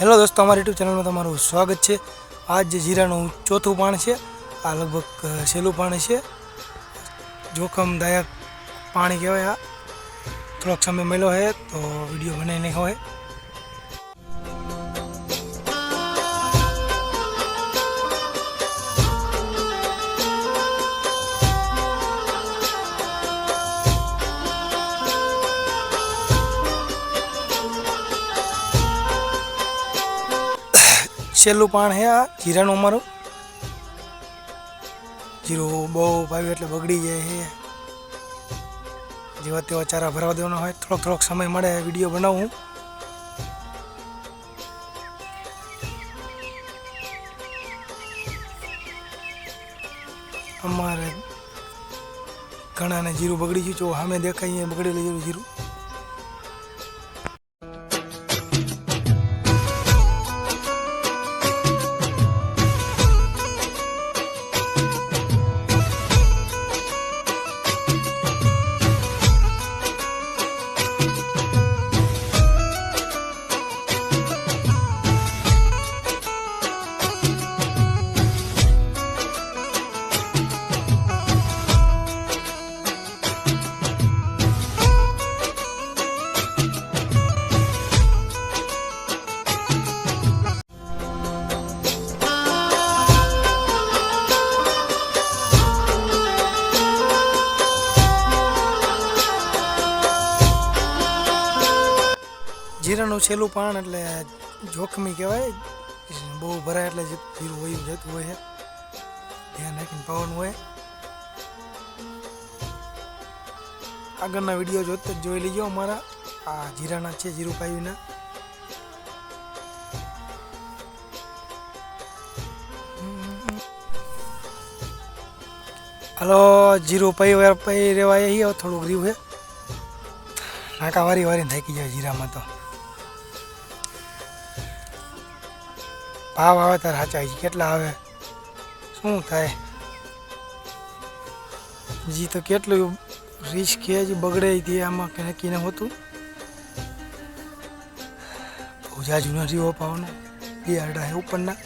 Hello दोस्तों, हमारे YouTube channel में तमाરું स्वागत है। आज जीराનું ચોથું પાણ છે। આ લગભગ છેલ્લું પાણ છે। જોખમદાયક પાણી કહેવાય। આ થોડોક સમય મળ્યો है तो वीडियो बनाई नाख्यो है। છેલ્લું પાણ है आ जीराનું અમારું। जीरो બહુ પાવ્યું એટલે બગડી જાય છે। જેવા તેવા ચારા ભરવા દેવાનો હોય। થોડોક સમય મળે વિડીયો બનાવું। અમારે ઘણાને જીરું બગડી ગયું છે। સામે દેખાય બગડેલું જીરું। જીરાનું છેલ્લું પાણ એટલે જોખમી કહેવાય। બહુ ભરાય એટલે જીરું વયું જતું હોય છે। ધ્યાન રાખીને પાવાનું હોય। આગળના વિડીયો જોઈ લેજો અમારા। આ જીરાના છે, જીરું પાયુંના। હાલો, જીરું પાઈ રેવાય અહીં થોડુંક રહ્યું છે। નાકા વારી થાકી જાય જીરામાં તો। ભાવ આવે ત્યારે સાચા કેટલા આવે શું થાય જી તો કેટલું રિસ્ક છે। જ બગડે તે આમાં કે નક્કી ન હોતું। બહુ જાજુ નથી પાવાનું। બે આડા ઉપરના